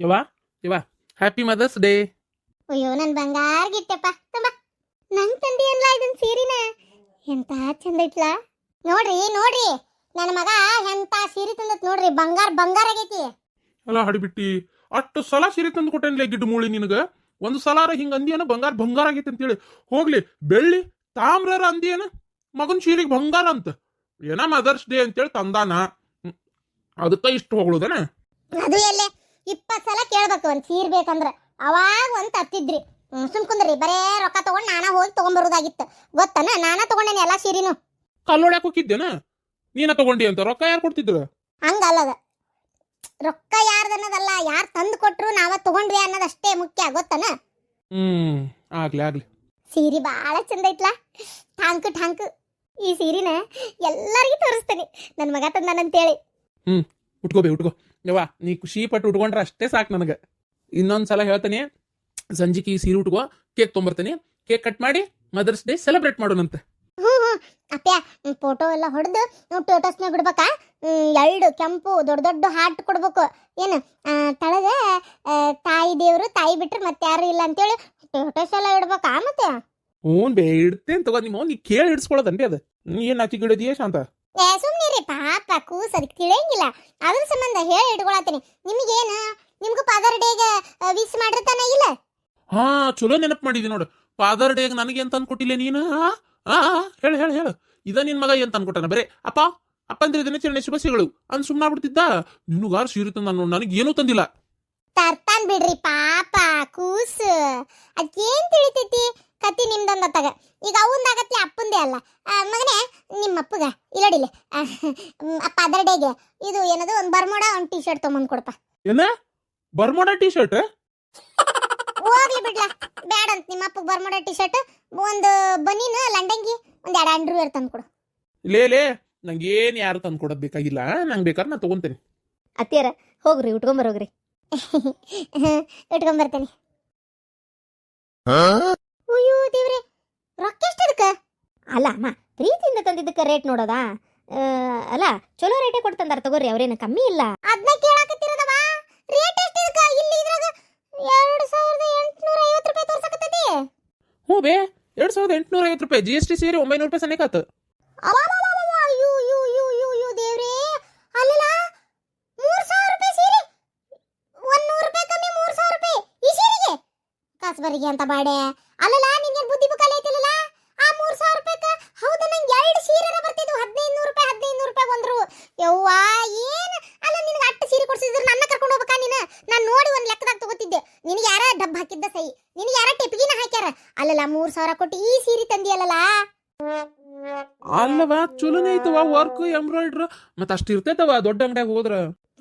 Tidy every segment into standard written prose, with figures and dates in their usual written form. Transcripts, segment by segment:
ಯವ್ವ ಯವ್ವ happy mother's day. ಅಯ್ಯೋ ನನ್ ಬಂಗಾರ ಗಿಟ್ಟಪ್ಪ ತುಂಬ ನಂಗ್ ತಂದಿ ಅನ್ಲ ಇದನ್ ಸೀರಿನ ಎಂತ ಚಂದ ಐತ್ಲ. ನೋಡ್ರಿ ನೋಡ್ರಿ ನನ್ನ ಮಗ ಎಂತ ಸೀರೆ ತಂದತ್ ನೋಡ್ರಿ, ಬಂಗಾರ ಬಂಗಾರ ಆಗೈತಿ. ಅಲ್ಲ ಹಡಿಬಿಟ್ಟಿ, ಅಷ್ಟು ಸಲ ಸೀರೆ ತಂದು ಕೊಟ್ಟೇನ್ಲೆ ಗಿಡ್ಡ ಮೂಳಿ ನಿನಗ. ಒಂದು ಸಲಾರ ಹಿಂಗ ಅಂದಿಯನ ಬಂಗಾರ ಬಂಗಾರ ಆಗೈತಿ ಅಂತೇಳಿ. ಹೋಗ್ಲಿ ಬೆಳ್ಳಿ ತಾಮ್ರಾರ ಅಂದಿಯನ ಮಗನ್ ಸೀರೆಗೆ ಬಂಗಾರ ಅಂತ. ಏನ ಮದರ್ಸ್ ಡೇ ಅಂತೇಳಿ ತಂದಾನ, ಅದಕ್ಕ ಇಷ್ಟು ಹೊಗಳೋದನ. ಅದು ಎಲ್ಲೇ 20 ಸಲ ಕೇಳ್ಬೇಕು ಒಂದ್ ಸೀರೆ ಬೇಕಂದ್ರ, ಅವಾಗ ಒಂದ್ ತತ್ತಿದ್ರಿ. ಸುಮ್ಕುಂದ್ರಿ, ಬರೇ ರೊಕ್ಕ ತಗೊಂಡ್ ನಾನಾ ಹೋಗಿ ತಗೊಂಡ್ಬರೋದಾಗಿತ್ತು ಗೊತ್ತನ. ನಾನಾ ತಗೊಂಡೇನಿ ಎಲ್ಲಾ ಸೀರಿನು. ಕಲ್ಲೊಳ್ಯಾಕ ಹೋಗಿದ್ದೇನ ನೀನ ತಗೊಂಡಿ ಅಂತ? ರೊಕ್ಕ ಯಾರು ಕೊಡ್ತಿದ್ರು? ಹಂಗಲ್ಲದ, ರೊಕ್ಕ ಯಾರ್ದನ್ನೋದಲ್ಲ, ಯಾರ್ ತಂದು ಕೊಟ್ರು ನಾವ ತಗೊಂಡ್ವಿ ಅನ್ನೋದಷ್ಟೇ ಮುಖ್ಯ ಗೊತ್ತನ. ಆಗ್ಲಿ ಆಗ್ಲಿ. ಸೀರೆ ಬಾಳ ಚಂದ ಐತ್ಲಾ, ಠಾಂಕ್ ಠಾಂಕ್. ಈ ಸೀರಿನ ಎಲ್ಲರಿಗೂ ತೋರಿಸ್ತೇನೆ ನನ್ ಮಗ ತಂದಾನಂತೇಳಿ. ಉಟ್ಕೋಬೇ ಉಟ್ಕೋ ಯವ್ವ, ನೀ ಖುಷಿ ಪಟ್ಟು ಉಟ್ಕೊಂಡ್ರೆ ಅಷ್ಟೇ ಸಾಕು ನನಗೆ. ಇನ್ನೊಂದ್ಸಲ ಹೇಳ್ತಾನೆ, ಸಂಜಿಕೆ ಈ ಸೀರೆ ಉಟ್ಕೋ, ಕೇಕ್ ತೊಗೊಂಬರ್ತಾನೆ, ಕೇಕ್ ಕಟ್ ಮಾಡಿ ಮದರ್ಸ್ ಡೇ ಸೆಲೆಬ್ರೇಟ್ ಮಾಡೋಣಂತ. ಅಪ್ಪ ಫೋಟೋ ಎಲ್ಲ ಹೊಡೆದು ಟೋಟಸ್ನಾಗ ಬಿಡ್ಬೇಕಾ? 2 ಕೆಂಪು ದೊಡ್ಡ ದೊಡ್ಡ ಹಾರ್ಟ್ ಕೊಡ್ಬೇಕು. ಏನು ತಳಗ ತಾಯಿ ದೇವ್ರು, ತಾಯಿ ಬಿಟ್ರೆ ಮತ್ತೆ ಯಾರು ಇಲ್ಲ ಅಂತೇಳಿ ಟೋಟಸ್ ಎಲ್ಲ ಇಡ್ಬೇಕಾ? ಮತ್ತೆ ಬೇ ಇಡ್ತೇನೆ ತಗೋ. ನಿಮ್ಮ ನೀ ಕೇಳಿ ಇಡ್ಸ್ಕೊಳ್ಳೋದನ್ರಿ ಅದು. ನೀ ಏನ್ ಆಚೆ ಗಿಡದಿಯೇ ಶಾಂತ? ಸುಮ್ನಿರಿ ಪಾಪ, ಕೂಸ್ ಅದಕ್ಕೆ ತಿಳಿಯಂಗಿಲ್ಲ. ಅದ್ರ ಸಂಬಂಧ ಹೇಳಿ ಇಟ್ಕೊಳತೀನಿ. ನಿಮಗೇನು, ನಿಮ್ಗೂ ಫಾದರ್ ಡೇಗೆ ವಿಶ್ ಮಾಡಿರ್ತಾನ ಇಲ್ಲ? ಹಾ ಚಲೋ ನೆನಪು ಮಾಡಿದಿ ನೋಡು. ಫಾದರ್ ಡೇಗೆ ನನಗೆ ಅಂತ ಅನ್ಕೊಟ್ಟಿಲ್ಲ ನೀನು. ಹೇಳು ಹೇಳು ಹೇಳು, ಇದ ನಿನ್ ಮಗ ಏನ್ ತಂದ್ಕೊಟ್ಟಾನ? ಬರೇ ಅಪ್ಪ ಅಪ್ಪಂದ್ರೆ ದಿನಾಚರಣೆ ಶುಭಾಶಯಗಳು ಅಂದ್ ಸುಮ್ಮನಾಗ್ಬಿಡ್ತಿದ್ದ. ನಿನ್ಗಾರ ಸೀರೆ ತಂದ ನೋಡು, ನನಗೇನೂ ತಂದಿಲ್ಲ. ತರ್ತಾನ್ ಬಿಡ್ರಿ ಪಾಪ ಕೂಸ್, ಅದೇನ್ ತಿಳಿತೈತಿ ಕತಿ ನಿಮ್ದೊಂದ ತಗ. ಈಗ ಅವಂದಾಗತ್ಲಿ ಅಪ್ಪಂದೇ ಅಲ್ಲ. ಮಗನೇ ನಿಮ್ಮ ಅಪ್ಪಗ ಇಲ್ಲಡಿಲ್ಲ ಫಾದರ್ ಡೇಗೆ ಇದು ಏನದು ಒಂದು ಬರ್ಮೋಡ ಒಂದು ಟೀ ಶರ್ಟ್ ತೊಗೊಂಬಂದ್ ಕೊಡಪ್ಪ. ಏನ ಬರ್ಮೋಡ ಟೀ ಶರ್ಟ್? ಹೋಗ್ಲಿ ಬಿಡ್ಲಾ, ಬ್ಯಾಡ ಅಂತ ನಿಮ್ಮ ಅಪ್ಪಗೆ ಬರ್ಮೋಡ ಟೀ ಶರ್ಟ್, ಒಂದು ಬನೀನ್ ಲಂಡಂಗಿ, ಒಂದ್ 2 ಅಂಡರ್ವೇರ್ ತಂದ್ಕೊಡು. ಲೇ ನಂಗೇನ್ ಯಾರು ತಂದು ಕೊಡೋದ್ ಬೇಕಾಗಿಲ್ಲ, ನಂಗೆ ಬೇಕಾದ್ರೆ ನಾ ತಗೊಂತೇನೆ. ಅತ್ತಿಯರ ಹೋಗ್ರಿ ಉಟ್ಕೊಂಬರೋಗ್ರಿ. ಇಟ್ಕೊಂಬರ್ತೇನೆ. ಅಯ್ಯೋ ದೇವ್ರೆ, ರೊಕ್ಕ ಎಷ್ಟದಕ್ಕ? ಅಲ್ಲ ಅಮ್ಮ, ಪ್ರೀತಿಯಿಂದ ತಂದಿದ್ದಕ್ಕ ರೇಟ್ ನೋಡೋದಾ? ಅಲ್ಲ ಚಲೋ ರೇಟೇ ಕೊಡ್ತಂದಾರ ತಗೋರಿ, ಅವ್ರೇನು ಕಮ್ಮಿ ಇಲ್ಲ. ಅದನ್ನ ಕೇಳಾಕತ್ತಿರೋದವ, ರೇಟ್ ಎಷ್ಟದಕ್ಕ? ಇಲ್ಲಿ ಇದ್ರಾಗ 2850 ರೂಪಾಯಿ ತೋರ್ಸಕತ್ತೈತಿ. ಹ್ಞೂ ಬೇ, 2850 ರೂಪಾಯಿ GST ಸೇರಿ 900 ರೂಪಾಯಿ ಸನೇಕಾತು. ಅಯ್ಯೋ ದೇವ್ರೇ, ಅಲ್ಲಲ್ಲ 3000 ರೂಪಾಯಿ ಸೀರೆ, 100 ರೂಪಾಯಿ ಕಮ್ಮಿ 3000 ರೂಪಾಯಿ ಈ ಸೀರೆಗೆ ಕಾಸ್ಬರಿಗೆ ಅಂತ ಬಾಡೆ. ಅಲ್ಲಲ್ಲ ನಿನ್ಗೆ ಬುದ್ಧಿ ಬುಕಾಲೆ ಐತಿಲ್ಲ, ಆ 3000 ರೂಪಾಯಿಕ ಹೌದು ನಂಗೆ 2 ಸೀರೆ ಬರ್ತಿದ್ವು 1500 ರೂಪಾಯಿ ಬಂದ್ರು. ಯವ್ವಾ ಏನ್ ಅಲ್ಲ, ನಿನಗೆ ಅಟ್ಟು ಸೀರೆ ಕೊಡ್ಸಿದ್ರು ನನ್ನ ಕರ್ಕೊಂಡು ಹೋಗ್ಬೇಕಾ ನೀನು? ನಾನು ನೋಡಿ ಒಂದ್ ಲೆಕ್ಕದಾಗ ತಗೋತಿದ್ದೆ. ನಿನಗೆ ಯಾರ ಡಬ್ಬ ಹಾಕಿದ್ದ ಸೈ, ನಿನಗೆ ಯಾರ ಟಿಪ್ಗಿನ ಹಾಕ್ಯಾರ? ಅಲ್ಲಲ್ಲ 3000 ಕೊಟ್ಟು ಈ ಸೀರೆ ತಂದಿಯಲ್ಲ. ಅಲ್ಲವಾ ಚಲೋನೇ ಐತವ, ವರ್ಕ್ ಎಂಬ್ರಾಯ್ಡ್ರ್ ಮತ್ತ ಅಷ್ಟು ಇರ್ತೈತವ. ದೊಡ್ಡ ಅಂಗಡಿಯಾಗ ಹೋದ್ರ,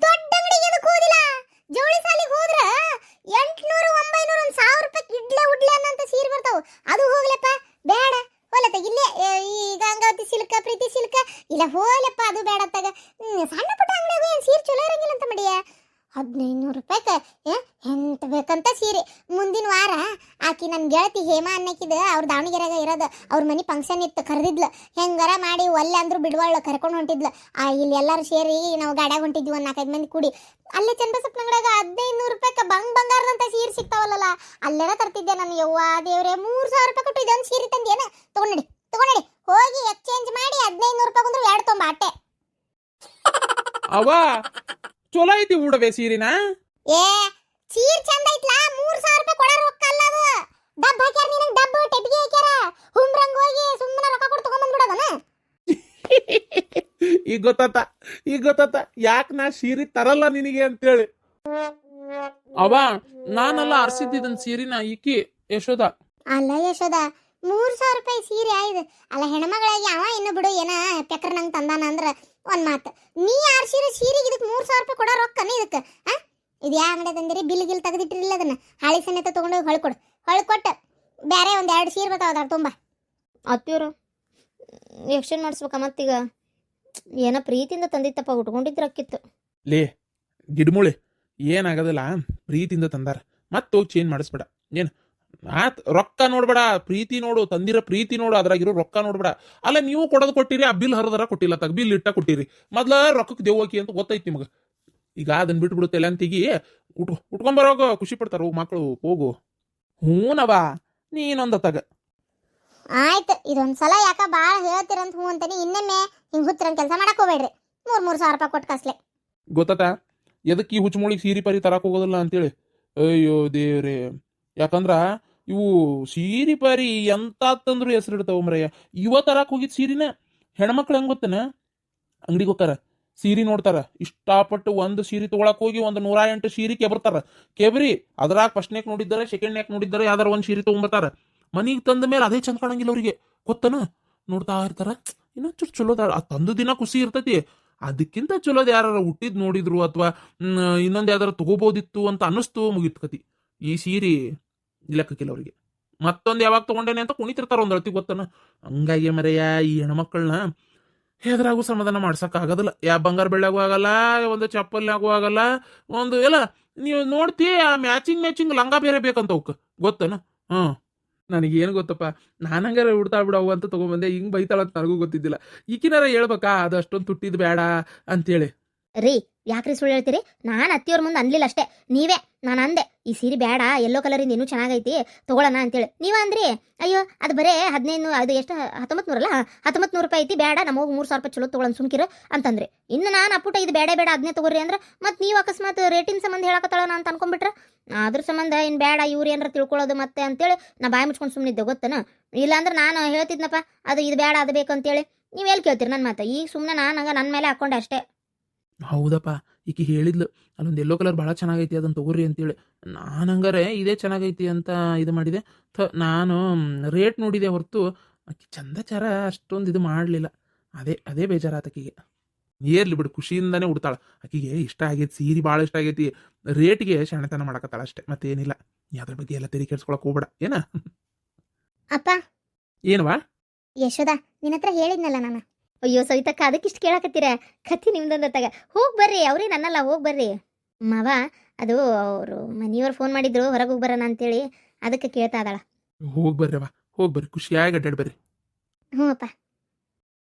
ದೊಡ್ಡ ಅಂಗಡಿಗೆ ಎದಕ್ಕೆ ಹೋದಿಲ್ಲ? ಜವಳಿ ಸಾಲಿಗೆ ಹೋದ್ರ 800 900 1000 ರೂಪಾಯಿ ಇಡ್ಲೆ ಉಡ್ಲೆ ಅನ್ನಂತ ಸೀರೆ ಬರ್ತಾವ. ಅದು ಹೋಗ್ಲಪ್ಪ ಬೇಡ, ಹೋಲತ್ತ ಇಲ್ಲೇ ಈ ಗಂಗಾವತಿ ಸಿಲ್ಕ, ಪ್ರೀತಿ ಸಿಲ್ಕ ಇಲ್ಲ ಹೋಲಪ್ಪ, ಅದು ಬೇಡ ತಗ. ಸಣ್ಣ ಪುಟ್ಟ ಅಂಗಡಿಯಾಗ ಏನ್ ಸೀರೆ ಚಲೋ ಇರಂಗಿಲ್ಲ ಅಂತ ಮಾಡಿಯ. 1500 ರೂಪಾಯಿಕ ಎಂತ ಬೇಕಂತ ಸೀರೆ. ಮುಂದಿನ ವಾರ ಆಕಿ ನನ್ನ ಗೆಳತಿ ಹೇಮಾ ಅನ್ನಕ್ಕಿದ ಅವ್ರ ದಾವಣಗೆರೆಯಾಗ ಇರೋದು, ಅವ್ರ ಮನೆ ಫಂಕ್ಷನ್ ಇತ್ತು, ಕರೆದಿದ್ಲು. ಹೆಂಗಾರ ಮಾಡಿ ಒಲ್ಲೆ ಅಂದ್ರು ಬಿಡುವಳ್ಳು ಕರ್ಕೊಂಡು ಹೊಂಟಿದ್ಲು. ಇಲ್ಲಿ ಎಲ್ಲರೂ ಸೇರಿ ನಾವು ಗಾಡ್ಯಾಗ ಹೊಂಟಿದ್ವಿ, 4-5 ಮಂದಿ ಕೂಡಿ. ಅಲ್ಲೇ ಚನ್ನಬಸಪ್ಪನ ಅಂಗಡಿಯಾಗ 1500 ರೂಪಾಯಿಕ ಬಂಗಾರದಂತ ಸೀರೆ ಸಿಗ್ತಾವಲ್ಲ, ಅಲ್ಲೆಲ್ಲ ತರ್ತಿದ್ದೆ ನಾನು. ಯವ್ವಾ ದೇವ್ರೆ, 3000 ರೂಪಾಯಿ ಕೊಟ್ಟು ಇದೊಂದು ಸೀರೆ ತಂದೇನ? ತಗೊಂಡಿ ಹೋಗಿ ಎಕ್ಸ್ಚೇಂಜ್ ಮಾಡಿ 1500 ರೂಪಾಯಿ ಬಂದ್ರು 2 ತೊಂಬ ಅಟ್ಟೆ. ಅವ ಚಲೋ ಐತಿ ಉಡಬೇ ಸೀರಿನ. ಸೀರೆ ಚಂದ ಐತ್ಲಾ, 3000 ರೂಪಾಯಿ ಕೊಡ ರೊಕ್ಕ ಅಲ್ಲ ಅದು. ಡಬ್ಬ ಹಾಕ್ಯಾರ ನಿನಗೆ, ಡಬ್ಬ ಟೆಪಿಗೆ ಹಾಕ್ಯಾರ. ಹುಮ್ರಂಗ್ ಹೋಗಿ ಸುಮ್ಮನೆ ರೊಕ್ಕ ಕೊಟ್ಟು ತಗೊಂಡ್ಬಂದ್ಬಿಡೋದನ. ಈಗ ಗೊತ್ತಾತ ಯಾಕೆ ನಾ ಸೀರೆ ತರಲ್ಲ ನಿನಗೆ ಅಂತೇಳಿ. ಅವ ನಾನೆಲ್ಲ ಅರ್ಸಿದ್ದಿದ್ದನ್ ಸೀರಿನ ಈಕಿ ಯಶೋದ. ಅಲ್ಲ ಯಶೋದ, 3000 ರೂಪಾಯಿ ಸೀರೆ ಆಯ್ದು. ಅಲ್ಲ ಹೆಣ್ಮಗಳಾಗಿ ಅವ ಇನ್ನು ಬಿಡು ಏನ ಪೆಕ್ರ ನಂಗೆ ತಂದಾನ ಅಂದ್ರ ಒಂದ್ ಮಾತು. ನೀ ಆರ್ಸಿರೋ ಸೀರೆಗೆ ಇದಕ್ಕೆ 3000 ರೂಪಾಯಿ ಕೊಡೋ ರೊಕ್ಕನ ಇದಕ್ಕೆ? ಇದು ಯಾ ಅಂಗಡಿ ತಂದಿರಿ? ಬಿಲ್ ಗಿಲ್ ತೆಗೆದಿಟ್ಟಿರಲಿಲ್ಲ, ಅದನ್ನ ಹಾಳಿ ಸಮೇತ ತಗೊಂಡೋಗಿ ಹೊಳ್ಕೊಟ್ಟು ಬೇರೆ ಒಂದ್ 2 ಸೀರೆ ಬರ್ತಾವ ಅದ್ರ ತುಂಬ. ಅತ್ತಿಯವರು ಎಕ್ಸ್ಚೇಂಜ್ ಮಾಡಿಸ್ಬೇಕ? ಮತ್ತೀಗ ಏನ ಪ್ರೀತಿಯಿಂದ ತಂದಿತ್ತಪ್ಪ, ಉಟ್ಕೊಂಡಿದ್ರ ಅಕ್ಕಿತ್ತು. ಲೇ ಗಿಡ್ಮುಳಿ, ಏನಾಗದಲ್ಲ, ಪ್ರೀತಿಯಿಂದ ತಂದಾರ, ಮತ್ತೆ ಹೋಗಿ ಚೇಂಜ್ ಮಾಡಿಸ್ಬೇಡ. ಏನು ರೊಕ್ಕ ನೋಡ್ಬೇಡ, ಪ್ರೀತಿ ನೋಡು, ತಂದಿರೋ ಪ್ರೀತಿ ನೋಡು, ಅದ್ರಾಗಿರೋ ರೊಕ್ಕ ನೋಡ್ಬೇಡ. ಅಲ್ಲ ನೀವು ಕೊಡೋದು ಕೊಟ್ಟಿರಿ, ಆ ಬಿಲ್ ಹರಿದರ ಕೊಟ್ಟಿಲ್ಲ, ಬಿಲ್ ಇಟ್ಟ ಕೊಟ್ಟಿರಿ. ಮೊದ್ಲ ರೊಕ್ಕಕ್ಕೆ ದೇವಕಿ ಅಂತ ಗೊತ್ತೈತಿ ನಿಮಗೆ. ಈಗ ಅದನ್ನ ಬಿಟ್ಬಿಡುತ್ತೆ ಎಲ್ಲ ಅಂತಿಗಿ ಉಟ್ಕೊಂಬರೋಗ ಖುಷಿ ಪಡ್ತಾರ ಹೋಗು ಮಕ್ಕಳು ಹೋಗು. ಹೂನವ ನೀನೊಂದ ತಗ. ಆಯ್ತು ಇದೊಂದ್ಸಲ ಯಾಕ ಬಾಳ ಹೇಳ್ತಿರಂತ ಹ್ಞೂ ಅಂತಾನೆ. ಇನ್ನೊಮ್ಮೆ ಹಿಂಗ್ ಹುತ್ತರಂಗ್ ಕೆಲಸ ಮಾಡಕ್ ಹೋಗ್ಬೇಡ್ರಿ. 3,000 ರೂಪಾಯಿ ಕೊಟ್ಟು ಕಸ್ಲೆ. ಗೊತ್ತಾತ ಎದಕ್ಕೆ ಈ ಹುಚ್ಚಮೂಳಿಗೆ ಸೀರೆ ಪರಿ ತರಕ್ ಹೋಗೋದಿಲ್ಲ ಅಂತೇಳಿ. ಅಯ್ಯೋ ದೇವ್ರೆ, ಯಾಕಂದ್ರ ಇವು ಸೀರೆ ಪರಿ ಎಂತ ತಂದ್ರು ಹೆಸರಿಡ್ತಾವ ಮರಯ್ಯ. ಇವ ತರಕ್ ಹೋಗಿದ್ ಸೀರಿನ ಹೆಣ್ಮಕ್ಳು ಹೆಂಗ್ ಗೊತ್ತನ, ಅಂಗಡಿಗೆ ಹೋಗ್ತಾರ ಸೀರೆ ನೋಡ್ತಾರ, ಇಷ್ಟಪಟ್ಟು ಒಂದು ಸೀರೆ ತಗೊಳಕ್ ಹೋಗಿ ಒಂದು 108 ಸೀರೆ ಕೆಬರ್ತಾರ. ಕೆಬರಿ ಅದ್ರಾಗ ಫಸ್ಟ್ನೇಕ್ ನೋಡಿದ್ದಾರೆ, ಸೆಕೆಂಡ್ನೇಕ್ ನೋಡಿದ್ದಾರೆ, ಯಾವ್ದಾರ ಒಂದು ಸೀರೆ ತಗೊಂಬರ್ತಾರ. ಮನಿಗೆ ತಂದ ಮೇಲೆ ಅದೇ ಚಂದ ಕಾಣಂಗಿಲ್ಲ ಅವ್ರಿಗೆ, ಗೊತ್ತನ. ನೋಡ್ತಾ ಇರ್ತಾರ, ಇನ್ನೂ ಚಲೋದ ತಂದು ದಿನ ಖುಷಿ ಇರ್ತೈತಿ. ಅದಕ್ಕಿಂತ ಚಲೋದ್ ಯಾರು ಹುಟ್ಟಿದ್ ನೋಡಿದ್ರು ಅಥವಾ ಇನ್ನೊಂದು ಯಾವ್ದಾರು ತಗೋಬೋದಿತ್ತು ಅಂತ ಅನ್ನಿಸ್ತು, ಮುಗಿತ್ ಕತಿ. ಈ ಸೀರೆ ಲೆಕ್ಕಕ್ಕಿಲ್ಲ ಅವ್ರಿಗೆ. ಮತ್ತೊಂದು ಯಾವಾಗ ತಗೊಂಡೇನೆ ಅಂತ ಕುಣಿತಿರ್ತಾರ ಒಂದ್ ಅಳ್ತಿ, ಗೊತ್ತನ. ಹಂಗಾಗಿ ಮರೆಯ ಈ ಹೆಣ್ಮಕ್ಳನ್ನ ಎದ್ರಾಗೂ ಸಮಾಧಾನ ಮಾಡ್ಸಕ್ ಆಗೋದಿಲ್ಲ. ಬಂಗಾರ ಬೆಳ್ಳಾಗೂ ಆಗಲ್ಲ, ಒಂದು ಚಪ್ಪಲ್ನಾಗೂ ಆಗಲ್ಲ, ಒಂದು ಎಲ್ಲ ನೀವು ನೋಡ್ತಿ ಆ ಮ್ಯಾಚಿಂಗ್ ಲಂಗ ಬೇರೆ ಬೇಕಂತ ಅವಕ್ಕೆ, ಗೊತ್ತನ. ನನಗೇನು ಗೊತ್ತಪ್ಪ, ನಾನು ಹಂಗಾರೆ ಉಡ್ತಾ ಬಿಡವು ಅಂತ ತಗೊಂಬಂದೆ. ಹಿಂಗ್ ಬೈತಾಳಂತ ನನಗೂ ಗೊತ್ತಿದ್ದಿಲ್ಲ. ಈಕಿನಾರ ಹೇಳ್ಬೇಕಾ ಅದು ಅಷ್ಟೊಂದು ತುಟ್ಟಿದ್ ಬೇಡ ಅಂತೇಳಿ. ರೀ ಯಾಕ್ರಿ ಸುಳ್ಳು ಹೇಳ್ತೀರಿ? ನಾನು ಅತ್ತಿಯವ್ರ ಮುಂದೆ ಅನ್ಲಿಲ್ಲ ಅಷ್ಟೇ. ನೀವೇ ನಾನು ಅಂದೆ ಈ ಸೀರೆ ಬೇಡ, ಯೆಲ್ಲೋ ಕಲರಿಂದ ಇನ್ನೂ ಚೆನ್ನಾಗೈತಿ ತಗೊಳ್ಳೋಣ ಅಂತೇಳಿ. ನೀವ ಅಂದ್ರಿ ಅಯ್ಯೋ ಅದು ಬರೇ 15, ಅದು ಎಷ್ಟು 1900 1900 ರೂಪಾಯಿ ಐತಿ, ಬೇಡ ನಮಗೆ 3,000 ರೂಪಾಯಿ ಚಲೋ ತಗೊಳ್ಳೋಣ ಸುಮ್ಕಿರು ಅಂತಂದ್ರಿ. ಇನ್ನು ನಾನು ಅಪ್ಪುಟ ಇದು ಬೇಡ ಅದನ್ನೇ ತಗೋರಿ ಅಂದ್ರೆ ಮತ್ತೆ ನೀವು ಅಕಸ್ಮಾತ್ ರೇಟಿನ ಸಂಬಂಧ ಹೇಳಕತ್ತಾಳ ಅಂತ ಅನ್ಕೊಂಡ್ಬಿಟ್ರೆ ಅದ್ರ ಸಂಬಂಧ ಇನ್ನು ಬೇಡ ಇವ್ರು ಏನಾರ ತಿಳ್ಕೊಳ್ಳೋದು ಮತ್ತೆ ಅಂತೇಳಿ ನಾ ಬಾಯಿ ಮುಚ್ಕೊಂಡು ಸುಮ್ಮನಿದ್ದೆ, ಗೊತ್ತನ. ಇಲ್ಲಾಂದ್ರೆ ನಾನು ಹೇಳ್ತಿದ್ನಪ್ಪ ಅದು ಇದು ಬೇಡ ಅದು ಬೇಕು ಅಂತೇಳಿ. ನೀವು ಎಲ್ಲಿ ಕೇಳ್ತೀರಿ ನನ್ನ ಮಾತು? ಈಗ ಸುಮ್ಮನೆ ನಾನು ಹಂಗೆ ನನ್ನ ಮೇಲೆ ಹಾಕೊಂಡೆ ಅಷ್ಟೇ. ಹೌದಪ್ಪ, ಈಕಿ ಹೇಳಿದ್ಲು ಅಲ್ಲೊಂದು ಯೆಲ್ಲೋ ಕಲರ್ ಭಾಳ ಚೆನ್ನಾಗೈತಿ ಅದನ್ನು ತಗೋರಿ ಅಂತೇಳಿ. ನಾನು ಹಂಗಾರೆ ಇದೇ ಚೆನ್ನಾಗೈತಿ ಅಂತ ಇದು ಮಾಡಿದೆ. ನಾನು ರೇಟ್ ನೋಡಿದೆ ಹೊರತು ಆಕಿ ಚಂದಚಾರ ಅಷ್ಟೊಂದು ಇದು ಮಾಡಲಿಲ್ಲ. ಅದೇ ಬೇಜಾರಾತ ಆಕಿಗೆ. ಏರ್ಲಿ ಬಿಡು, ಖುಷಿಯಿಂದಾನೇ ಉಡ್ತಾಳ. ಆಕಿಗೆ ಇಷ್ಟ ಆಗೈತಿ, ಸೀರೆ ಭಾಳ ಇಷ್ಟ ಆಗೈತಿ. ರೇಟ್ಗೆ ಶಾಣೆತನ ಮಾಡಕತ್ತಾಳ ಅಷ್ಟೇ, ಮತ್ತೇನಿಲ್ಲ. ಅದ್ರ ಬಗ್ಗೆ ಎಲ್ಲ ತೆರಿಗೆ ಕೆಡ್ಸ್ಕೊಳಕ್ ಹೋಗ್ಬೇಡ ಏನ. ಅಪ್ಪ ಏನವಾ ಯಶೋದ, ನಿನ್ನ ಹತ್ರ ಹೇಳಿದ್ನಲ್ಲ ನಾನು. ಅಯ್ಯೋ ಸವಿತಕ್ಕ, ಅದಕ್ಕಿಷ್ಟು ಕೇಳಕತ್ತೀರ? ಕತ್ತಿ ನಿಮ್ದೊಂದ ತಗ. ಹೋಗಿ ಬರ್ರಿ, ಅವ್ರೇ ನನ್ನಲ್ಲ, ಹೋಗಿ ಬರ್ರಿ. ಮಾವ ಅದು ಅವರು ಮನೆಯವ್ರು ಫೋನ್ ಮಾಡಿದ್ರು ಹೊರಗೆ ಹೋಗಿ ಬರೋಣ ಅಂತೇಳಿ, ಅದಕ್ಕೆ ಕೇಳ್ತಾ ಇದ್ದಾಳ. ಹೋಗಿ ಬರ್ರವ, ಹೋಗಿ ಬರ್ರಿ, ಖುಷಿಯಾಗಿ ಅಡ್ಡಾಡ್ ಬರ್ರಿ. ಹ್ಞೂ ಅಪ್ಪ.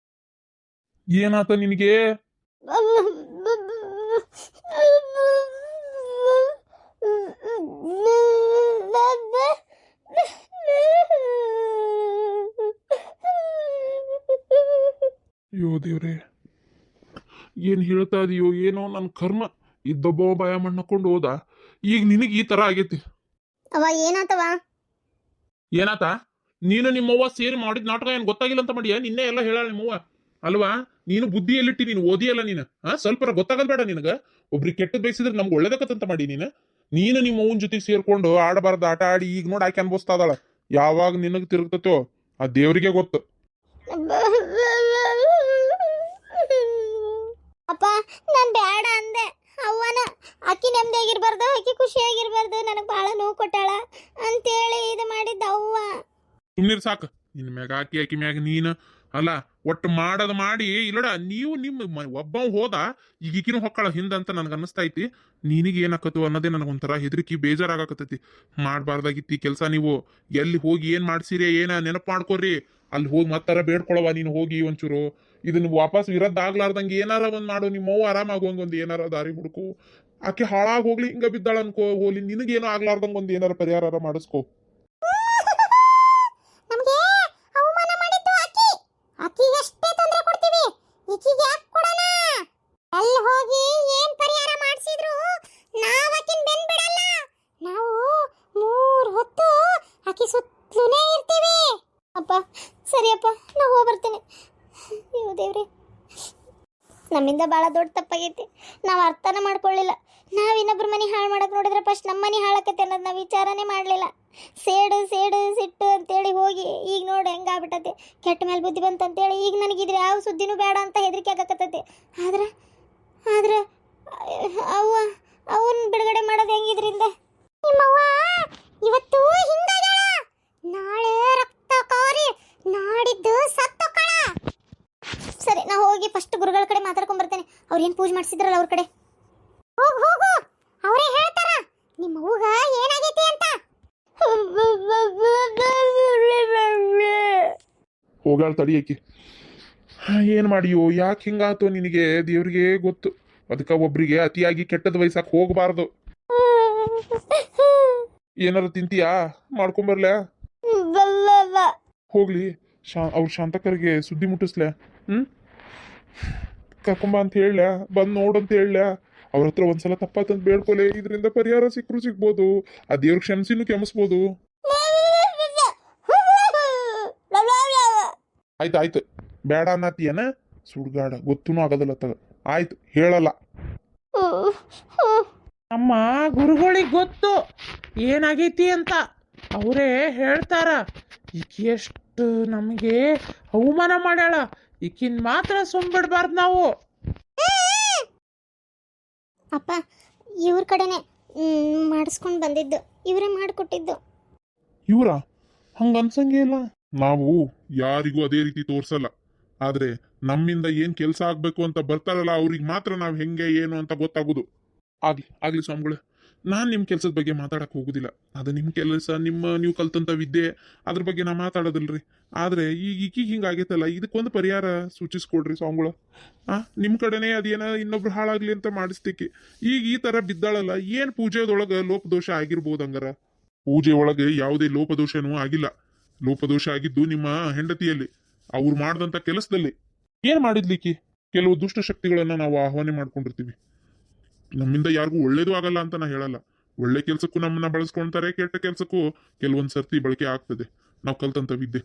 ಏನಾತ ನಿನಗೆ? ಅಯ್ಯೋ ದೇವ್ರೆ, ಏನ್ ಹೇಳ್ತಾ ಇದೀಯೋ ಏನೋ. ನನ್ನ ಕರ್ಮ ಇದ್ದೊಬ್ಬ ಭಯ ಮಣ್ಣಕೊಂಡು ಹೋದ, ಈಗ ನಿನಗೆ ಈ ತರ ಆಗೈತಿ. ಅವ ಏನಾತವ? ಏನಾತ? ನೀನು ನಿಮ್ಮವ್ವ ಸೇರಿ ಮಾಡಿದ ನಾಟಕ ಏನ್ ಗೊತ್ತಾಗಿಲ್ಲ ಅಂತ ಮಾಡಿಯ? ನಿನ್ನೆ ಎಲ್ಲ ಹೇಳ ನಿಮ್ಮವ್ವ ಅಲ್ವಾ? ನೀನು ಬುದ್ಧಿ ಎಲ್ಲಿಟ್ಟಿ? ನೀನು ಓದಿಯಲ್ಲ ನೀನು. ಸ್ವಲ್ಪ ಗೊತ್ತಾಗದ್ ಬೇಡ ನಿನಗ? ಒಬ್ರಿಗೆ ಕೆಟ್ಟದ್ ಬಯಸಿದ್ರೆ ನಮ್ಗೆ ಒಳ್ಳೇದಕ್ಕಂತ ಮಾಡಿ ನೀನು ನಿಮ್ಮ ಅವ್ವನ ಜೊತೆಗೆ ಸೇರ್ಕೊಂಡು ಆಡಬಾರ್ದು ಆಟ ಆಡಿ ಈಗ ನೋಡಿ ಆಕೆ ಅನ್ಭವಿಸ್ತಾ ಇದಾಳ. ಯಾವಾಗ ನಿನಗ್ ತಿರುಗ್ತತೋ ಆ ದೇವ್ರಿಗೆ ಗೊತ್ತು. ಅಪ್ಪ ನಾನು ಬೇಡ ಅಂದೆ. ಅವ್ವನ ಅಕ್ಕಿ ನೆಮ್ಮದಿಯಾಗಿರ್ಬಾರ್ದು, ಅಕ್ಕಿ ಖುಷಿಯಾಗಿರ್ಬಾರ್ದು, ನನಗೆ ಭಾಳ ನೋವು ಕೊಟ್ಟಾಳ ಅಂತೇಳಿ ಇದು ಮಾಡಿದ್ದ ಅವ್ವ. ಸುಮ್ನಿರ್ ಸಾಕು. ನಿನ್ ಮ್ಯಾಗ ಆಕಿ ಮ್ಯಾಗ ನೀನು ಅಲ್ಲ, ಒಟ್ಟು ಮಾಡದ್ ಮಾಡಿ ಇಲ್ಲಡ. ನೀವು ನಿಮ್ಮ ಒಬ್ಬ ಹೋದ, ಈಗ ಈಕಿನೂ ಹೊಕ್ಕಳ ಹಿಂದಂತ ನನ್ಗೆ ಅನ್ನಿಸ್ತಾ ಐತಿ. ನಿನಗೆ ಏನಾಕತ್ತು ಅನ್ನೋದೇ ನನಗೊಂಥರ ಹೆದರಿಕಿ, ಬೇಜಾರಾಗಕತ್ತೈತಿ. ಮಾಡಬಾರ್ದಾಗಿತ್ತು ಈ ಕೆಲಸ. ನೀವು ಎಲ್ಲಿ ಹೋಗಿ ಏನ್ ಮಾಡ್ಸಿರಿ ಏನ ನೆನಪು ಮಾಡ್ಕೊರಿ. ಅಲ್ಲಿ ಹೋಗಿ ಮತ್ತಾರ ಬೇಡ್ಕೊಳವ. ನೀನು ಹೋಗಿ ಒಂಚೂರು ಇದನ್ನ ವಾಪಸ್ ವಿರದ್ದ ಆಗ್ಲಾರ್ದಂಗೆ ಏನಾರ ಒಂದ್ ಮಾಡು. ನಿಮ್ಮವ್ವ ಆರಾಮಾಗುವಂಗ ಒಂದ್ ಏನಾರ ದಾರಿ ಹುಡುಕು. ಆಕೆ ಹಾಳಾಗಿ ಹೋಗ್ಲಿ, ಹಿಂಗ ಬಿದ್ದಾಳ ಅನ್ಕೋ, ಹೋಗ್ಲಿ, ನಿನಗೇನೋ ಆಗ್ಲಾರ್ದಂಗ ಒಂದ್ ಏನಾರ ಪರಿಹಾರ ಮಾಡಿಸ್ಕೋ. ನಮಗೆ ಅವಮಾನ ಮಾಡಿದ್ದು ಆಕಿ, ಆಕಿಗಷ್ಟೇ ತೊಂದರೆ ಕೊಡ್ತೀವಿ, ಈಕಿಗೆ ಯಾಕೆ ಕೊಡೋಣ? ಅಲ್ಲಿ ಹೋಗಿ ಏನ್ ಪರಿಹಾರ ಮಾಡಿಸಿದ್ರು ನಾವು ಆಕಿನ ಬೆನ್ ಬಿಡಲ್ಲ. ನಾವು 3 ಹೊತ್ತು ಆಕಿ ಸುತ್ತಲೂನೇ ಇರ್ತೀವಿ. ಅಪ್ಪ ಸರಿಯಪ್ಪ, ನಾವು ಹೋಗಿ ಬರ್ತೇನೆ. ಅಯ್ಯೋ ದೇವ್ರೆ, ನಮ್ಮಿಂದ ಭಾಳ ದೊಡ್ಡ ತಪ್ಪಾಗೈತಿ. ನಾವು ಅರ್ಥನ ಮಾಡ್ಕೊಳ್ಳಿಲ್ಲ. ನಾವು ಇನ್ನೊಬ್ರ ಮನೆ ಹಾಳು ಮಾಡಕ್ಕೆ ನೋಡಿದ್ರೆ ಫಸ್ಟ್ ನಮ್ಮ ಮನೆ ಹಾಳಾಕತ್ತೆ ಅನ್ನೋದು ನಾವು ವಿಚಾರನೇ ಮಾಡಲಿಲ್ಲ. ಸೇಡು ಸಿಟ್ಟು ಅಂತೇಳಿ ಹೋಗಿ ಈಗ ನೋಡಿ ಹೆಂಗಾಗ್ಬಿಟ್ಟತೆ. ಕೆಟ್ಟ ಮೇಲೆ ಬುದ್ಧಿ ಬಂತಂತೇಳಿ ಈಗ ನನಗಿದ್ರೆ ಯಾವ ಸುದ್ದಿನೂ ಬೇಡ ಅಂತ ಹೆದರಿಕೆ ಆಗಕತ್ತೈತಿ. ಆದ್ರೆ ಅವನ್ ಬಿಡುಗಡೆ ಮಾಡೋದು ಹೆಂಗಿದ್ರಿಂದ? ನಿಮ್ಮವ್ವ ಇವತ್ತು ಹಿಂಗಾಗ್ಯಾಳ, ನಾಳೆ ರಕ್ತ ಕಾರಿ ನಾಡಿದ್ದು ಸತ್ತೊಕ್ಕಳ. ಸರಿ, ನಾ ಹೋಗಿ ಫಸ್ಟ್ ಗುರುಗಳ ಕಡೆ ಮಾತಾಡ್ಕೊಂಡ್ ಬರ್ತೇನೆ. ಅವ್ರು ಏನು ಪೂಜೆ ಮಾಡಿಸಿದ್ರಲ್ಲ ಅವ್ರ ಕಡೆ. ಹೋಗು, ಅವರೇ ಹೇಳ್ತಾರ ನಿಮ್ಮ ಅವ್ಗ ಏನಾಗೈತಿ ಅಂತ. ಹೋಗಾಳ ತಡಿಯಕಿ. ಏನ್ ಮಾಡಿಯೋ, ಯಾಕೆ ಹಿಂಗಾತೋ ನಿನಗೆ ದೇವ್ರಿಗೆ ಗೊತ್ತು. ಅದಕ್ಕ ಒಬ್ರಿಗೆ ಅತಿಯಾಗಿ ಕೆಟ್ಟದ ವಯಸ್ಸಾಕ್ ಹೋಗಬಾರ್ದು. ಏನಾರ ತಿಂತೀಯಾ? ಮಾಡ್ಕೊಂಬರ್ಲ? ಹೋಗ್ಲಿ, ಅವ್ರ ಶಾಂತಕರಿಗೆ ಸುದ್ದಿ ಮುಟ್ಟಿಸ್ಲೆ. ಕರ್ಕೊಂಬ ಅಂತ ಹೇಳ, ಬಂದ್ ನೋಡಂತ ಹೇಳ. ಅವ್ರ ಹತ್ರ ಒಂದ್ಸಲ ತಪ್ಪಾತಂತ ಬೇಡ್ಕೊಲೆ, ಇದರಿಂದ ಪರಿಹಾರ ಸಿಗ್ಬೋದು. ಆ ದೇವ್ರ ಕ್ಷಮಿಸಿನೂ ಕೆಮಿಸ್ಬೋದು. ಆಯ್ತು ಬೇಡ ಅನ್ನತ್ತೀಯನ? ಸುಡ್ಗಾಡ ಗೊತ್ತೂ ಆಗೋದಿಲ್ಲ ತಗ. ಆಯ್ತು, ಹೇಳಲ್ಲ. ಅಮ್ಮ ಗುರುಗಳಿಗೆ ಗೊತ್ತು ಏನಾಗೈತಿ ಅಂತ. ಅವರೇ ಹೇಳ್ತಾರ. ಈಕಿ ಎಷ್ಟು ನಮಗೆ ಅವಮಾನ ಮಾಡ್ಯಾಳ, ಈಕಿನ್ ಮಾತ್ರ ಸುಮ್ಬಿಡ್ಬಾರ್ದು ನಾವು. ಅಪ್ಪ ಇವ್ರ ಕಡೆನೆ ಮಾಡಿಸ್ಕೊಂಡು ಬಂದಿದ್ದು, ಇವರೇ ಮಾಡಿಕೊಟ್ಟಿದ್ದು. ಇವ್ರ ಹಂಗನ್ಸಂಗೇ ಇಲ್ಲ. ನಾವು ಯಾರಿಗೂ ಅದೇ ರೀತಿ ತೋರ್ಸಲ್ಲ. ಆದ್ರೆ ನಮ್ಮಿಂದ ಏನ್ ಕೆಲಸ ಆಗ್ಬೇಕು ಅಂತ ಬರ್ತಾರಲ್ಲ, ಅವ್ರಿಗೆ ಮಾತ್ರ ನಾವ್ ಹೆಂಗೆ ಏನು ಅಂತ ಗೊತ್ತಾಗುದು. ಆಗ್ಲಿ ಸ್ವಾಮಿಗಳು, ನಾನ್ ನಿಮ್ ಕೆಲ್ಸದ ಬಗ್ಗೆ ಮಾತಾಡಕ್ ಹೋಗುದಿಲ್ಲ. ಅದು ನಿಮ್ ಕೆಲಸ, ನೀವು ಕಲ್ತಂತ ವಿದ್ಯೆ, ಅದ್ರ ಬಗ್ಗೆ ನಾ ಮಾತಾಡೋದಿಲ್ರಿ. ಆದ್ರೆ ಈಗ ಹಿಂಗಾಗೈತಲ್ಲ, ಇದಕ್ಕೊಂದು ಪರಿಹಾರ ಸೂಚಿಸ್ಕೊಡ್ರಿ ಸ್ವಾಮಿಗಳು. ನಿಮ್ ಕಡೆನೆ ಅದೇನ ಇನ್ನೊಬ್ರು ಹಾಳಾಗ್ಲಿ ಅಂತ ಮಾಡಿಸ್ತಿಕ್ಕಿ ಈಗ ಈ ತರ ಬಿದ್ದಾಳಲ್ಲ, ಏನ್ ಪೂಜೆದೊಳಗ ಲೋಪದೋಷ ಆಗಿರ್ಬೋದು ಹಂಗಾರ? ಪೂಜೆ ಒಳಗೆ ಯಾವುದೇ ಲೋಪದೋಷನೂ ಆಗಿಲ್ಲ. ಲೋಪದೋಷ ಆಗಿದ್ದು ನಿಮ್ಮ ಹೆಂಡತಿಯಲ್ಲಿ, ಅವ್ರು ಮಾಡ್ದಂತ ಕೆಲಸದಲ್ಲಿ. ಏನ್ ಮಾಡಿದ್ಲಿಕ್ಕಿ? ಕೆಲವು ದುಷ್ಟ ಶಕ್ತಿಗಳನ್ನ ನಾವು ಆಹ್ವಾನ ಮಾಡ್ಕೊಂಡಿರ್ತೀವಿ. ನಮ್ಮಿಂದ ಯಾರಿಗೂ ಒಳ್ಳೇದು ಆಗಲ್ಲ ಅಂತ ನಾ ಹೇಳಲ್ಲ. ಒಳ್ಳೆ ಕೆಲ್ಸಕ್ಕೂ ನಮ್ಮನ್ನ ಬಳಸ್ಕೊಂತಾರೆ, ಕೆಟ್ಟ ಕೆಲ್ಸಕ್ಕೂ ಕೆಲವೊಂದ್ ಸರ್ತಿ ಬಳಕೆ ಆಗ್ತದೆ ನಾವು ಕಲ್ತಂತ ವಿದ್ಯೆ.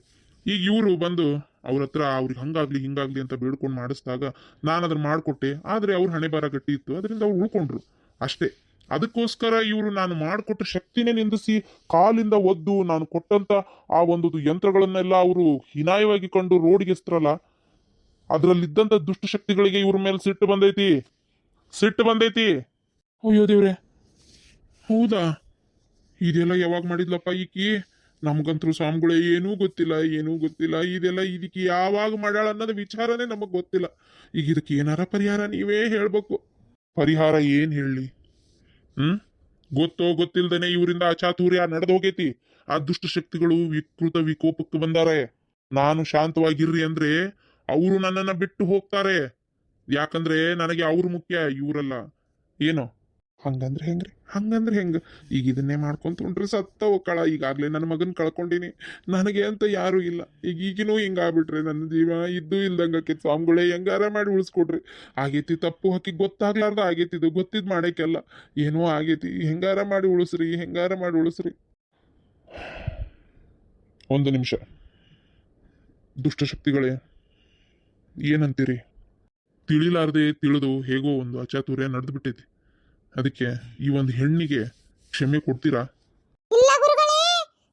ಈಗ ಇವರು ಬಂದು ಅವ್ರ ಹತ್ರ ಅವ್ರಿಗೆ ಹಂಗಾಗ್ಲಿ ಹಿಂಗಾಗ್ಲಿ ಅಂತ ಬೇಡ್ಕೊಂಡು ಮಾಡಿಸಿದಾಗ ನಾನು ಅದನ್ನ ಮಾಡ್ಕೊಟ್ಟೆ. ಆದ್ರೆ ಅವ್ರ ಹಣೆ ಬರ ಗಟ್ಟಿ ಇತ್ತು, ಅದರಿಂದ ಅವ್ರು ಉಳ್ಕೊಂಡ್ರು ಅಷ್ಟೇ. ಅದಕ್ಕೋಸ್ಕರ ಇವರು ನಾನು ಮಾಡಿಕೊಟ್ಟ ಶಕ್ತಿನೇ ನಿಂದಿಸಿ ಕಾಲಿಂದ ಒದ್ದು ನಾನು ಕೊಟ್ಟಂತ ಆ ಒಂದು ಯಂತ್ರಗಳನ್ನೆಲ್ಲ ಅವರು ಹೀನಾಯವಾಗಿ ಕಂಡು ರೋಡ್ಗೆ ಎಸ್ತ್ರಲ್ಲ, ಅದ್ರಲ್ಲಿದ್ದಂತ ದುಷ್ಟಶಕ್ತಿಗಳಿಗೆ ಇವ್ರ ಮೇಲೆ ಸಿಟ್ಟು ಬಂದೈತಿ. ಅಯ್ಯೋ ದೇವ್ರೆ, ಹೌದಾ? ಇದೆಲ್ಲ ಯಾವಾಗ ಮಾಡಿದ್ಲಪ್ಪ ಈಕಿ? ನಮ್ಗಂತರೂ ಸ್ವಾಮಿಗಳೇ ಏನೂ ಗೊತ್ತಿಲ್ಲ. ಇದೆಲ್ಲ ಇದಕ್ಕೆ ಯಾವಾಗ ಮಾಡ್ಯಾಳ ಅನ್ನೋದು ವಿಚಾರನೇ ನಮಗ್ ಗೊತ್ತಿಲ್ಲ. ಈಗ ಇದಕ್ಕೆ ಏನಾರ ಪರಿಹಾರ ನೀವೇ ಹೇಳ್ಬೇಕು. ಪರಿಹಾರ ಏನ್ ಹೇಳಿ? ಗೊತ್ತೋ ಗೊತ್ತಿಲ್ದೇನೆ ಇವರಿಂದ ಅಚಾತುರ್ಯ ನಡೆದು ಹೋಗೈತಿ. ಆ ದುಷ್ಟ ಶಕ್ತಿಗಳು ವಿಕೃತ ವಿಕೋಪಕ್ಕೆ ಬಂದಾರೆ. ನಾನು ಶಾಂತವಾಗಿರ್ರಿ ಅಂದ್ರೆ ಅವರು ನನ್ನನ್ನ ಬಿಟ್ಟು ಹೋಗ್ತಾರೆ. ಯಾಕಂದ್ರೆ ನನಗೆ ಅವ್ರು ಮುಖ್ಯ, ಇವರಲ್ಲ. ಏನೋ ಹಂಗಂದ್ರೆ ಹೆಂಗ? ಈಗ ಇದನ್ನೇ ಮಾಡ್ಕೊಂತೊಂಡ್ರೆ ಸತ್ತ ಒಕ್ಕಳ. ಈಗಾಗ್ಲೇ ನನ್ನ ಮಗನ್ ಕಳ್ಕೊಂಡಿನಿ, ನನಗೆ ಅಂತ ಯಾರು ಇಲ್ಲ. ಈಗಿನೂ ಹಿಂಗಾಗ್ಬಿಟ್ರೆ ನನ್ನ ಜೀವ ಇದ್ದು ಇಲ್ದಂಗಕ್ಕೆ. ಸ್ವಾಮಿಗಳೇ ಹೆಂಗಾರ ಮಾಡಿ ಉಳಿಸ್ಕೊಡ್ರಿ. ಆಗೇತಿ ತಪ್ಪು ಹಕ್ಕಿ ಗೊತ್ತಾಗ್ಲಾರ್ದ ಆಗೇತಿದು, ಗೊತ್ತಿದ್ ಮಾಡಕ್ಕೆಲ್ಲ ಏನೋ ಆಗೇತಿ. ಹೆಂಗಾರ ಮಾಡಿ ಉಳಿಸ್ರಿ. ಒಂದು ನಿಮಿಷ, ದುಷ್ಟಶಕ್ತಿಗಳೇ ಏನಂತೀರಿ? ತಿಳಿಲಾರ್ದೆ ತಿಳಿದು ಹೇಗೋ ಒಂದು ಅಚಾತುರ್ಯ ನಡೆದು ಬಿಟ್ಟೈತಿ. ಅದಕ್ಕೆ ಈ ಒಂದು ಹೆಣ್ಣಿಗೆ ಕ್ಷಮೆ ಕೊಡ್ತೀರಾ? ಇಲ್ಲ ಗುರುಗಳೇ,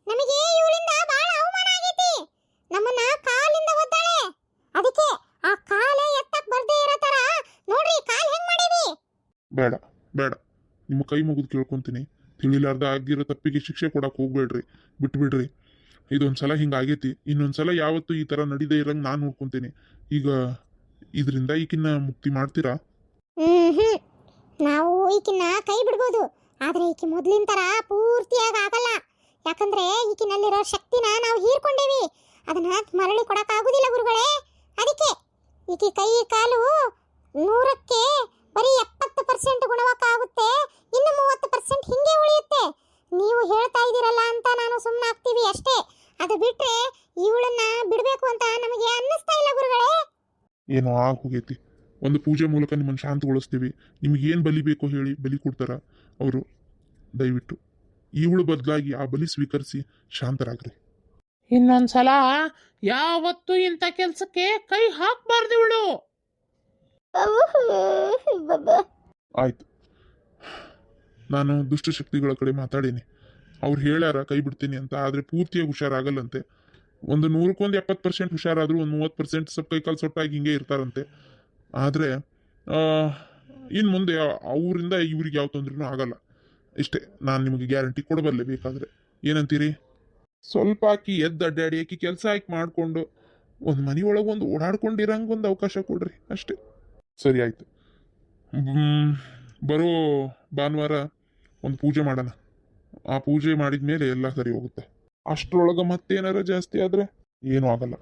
ನಮಗೆ ಇವಳಿಂದ ಬಹಳ ಅವಮಾನ ಆಗೈತಿ. ನಮ್ಮನ್ನ ಕಾಲಿಂದ ಒದ್ದಾಳೆ. ಅದಕ್ಕೆ ಆ ಕಾಲೇ ಎತ್ತಕ್ ಬರ್ದೇ ಇರೋ ತರ ನೋಡ್ರಿ ಕಾಲ್ ಹೆಂಗ್ ಮಾಡೀವಿ. ಬೇಡ, ನಿಮ್ಮ ಕೈ ಮುಗಿದು ಕೇಳ್ಕೊಂತೀನಿ. ತಿಳಿಲಾರ್ದ ಆಗಿರೋ ತಪ್ಪಿಗೆ ಶಿಕ್ಷೆ ಕೊಡಕ್ ಹೋಗ್ಬೇಡ್ರಿ, ಬಿಟ್ಬಿಡ್ರಿ. ಇದೊಂದ್ಸಲ ಹಿಂಗಾಗೈತಿ, ಇನ್ನೊಂದ್ಸಲ ಯಾವತ್ತು ಈ ತರ ನಡೀದೇ ಇರಂಗ್ ನಾನ್ ನೋಡ್ಕೊಂತೀನಿ. ಈಗ ಇದರಿಂದ ಈಕಿನ್ನ ಮುಕ್ತಿ ಮಾಡ್ತೀರಾ? ನಾವು ಈಕಿನ್ನ ಕೈ ಬಿಡ್ಬೋದು, ಆದ್ರೆ ಈಕಿ ಮೊದ್ಲಿನ ತರ ಪೂರ್ತಿಯಾಗಿ ಆಗಲ್ಲ. ಯಾಕಂದ್ರೆ ಈಕಿನಲ್ಲಿರೋ ಶಕ್ತಿನ ನಾವು ಹೀರ್ಕೊಂಡೇವಿ, ಅದನ್ನ ಮರಳಿ ಕೊಡಕ್ ಆಗುದಿಲ್ಲ ಗುರುಗಳೇ. ಅದಕ್ಕೆ ಈಕಿ ಕೈ ಕಾಲು 100ಕ್ಕೆ ಬರೀ 70% ಗುಣವಾಗುತ್ತೆ, ಇನ್ನು 30% ಹಿಂಗೆ ಉಳಿಯುತ್ತೆ. ನೀವು ಹೇಳ್ತಾ ಇದ್ದೀರಲ್ಲ ಅಂತ ನಾನು ಸುಮ್ಮನಾಗ್ತೀವಿ ಅಷ್ಟೇ. ಅದು ಬಿಟ್ರೆ ಇವಳನ್ನ ಬಿಡ್ಬೇಕು ಅಂತ ನಮಗೆ ಅನ್ನಿಸ್ತಾ ಇಲ್ಲ ಗುರುಗಳೇ. ಏನೋ ಹೋಗೈತಿ. ಒಂದು ಪೂಜೆ ಮೂಲಕ ನಿಮ್ಮನ್ನು ಶಾಂತಗೊಳಿಸ್ತೀವಿ. ನಿಮ್ಗೆ ಏನು ಬಲಿ ಬೇಕೋ ಹೇಳಿ, ಬಲಿ ಕೊಡ್ತಾರ ಅವರು. ದಯವಿಟ್ಟು ಇವಳು ಬದಲಾಗಿ ಆ ಬಲಿ ಸ್ವೀಕರಿಸಿ ಶಾಂತರಾಗ್ರಿ. ಇನ್ನೊಂದ್ಸಲ ಯಾವತ್ತೂ ಇಂಥ ಕೆಲ್ಸಕ್ಕೆ ಕೈ ಹಾಕ್ಬಾರ್ದು ಇವಳು. ಆಯ್ತು, ನಾನು ದುಷ್ಟಶಕ್ತಿಗಳ ಕಡೆ ಮಾತಾಡೀನಿ. ಅವ್ರು ಹೇಳ್ಯಾರ ಕೈ ಬಿಡ್ತೀನಿ ಅಂತ, ಆದ್ರೆ ಪೂರ್ತಿಯಾಗಿ ಹುಷಾರಾಗಲ್ಲಂತೆ. ಒಂದು 100ಕ್ಕೆ 70% ಹುಷಾರಾದ್ರು, ಒಂದು 30% ಸ್ವಲ್ಪ ಕೈ ಕಾಲು ಸೊಟ್ಟಾಗಿ ಹಿಂಗೆ ಇರ್ತಾರಂತೆ. ಆದರೆ ಇನ್ನು ಮುಂದೆ ಅವರಿಂದ ಇವ್ರಿಗೆ ಯಾವ ತೊಂದ್ರೆನೂ ಆಗಲ್ಲ. ಇಷ್ಟೇ ನಾನು ನಿಮಗೆ ಗ್ಯಾರಂಟಿ ಕೊಡಬಲ್ಲೆ. ಬೇಕಾದರೆ ಏನಂತೀರಿ? ಸ್ವಲ್ಪ ಆಕಿ ಎದ್ದು ಅಡ್ಡಾಡಿ ಆಕಿ ಕೆಲಸ ಆಕಿ ಮಾಡಿಕೊಂಡು ಒಂದು ಮನೆಯೊಳಗೆ ಒಂದು ಓಡಾಡ್ಕೊಂಡಿರಂಗೆ ಒಂದು ಅವಕಾಶ ಕೊಡ್ರಿ ಅಷ್ಟೇ. ಸರಿ ಆಯ್ತು, ಬರೋ ಭಾನುವಾರ ಒಂದು ಪೂಜೆ ಮಾಡೋಣ. ಆ ಪೂಜೆ ಮಾಡಿದ ಮೇಲೆ ಎಲ್ಲ ಸರಿ ಹೋಗುತ್ತೆ. ಅಷ್ಟರೊಳಗೆ ಮತ್ತೇನಾರ ಜಾಸ್ತಿ ಆದರೆ ಏನೂ ಆಗಲ್ಲ.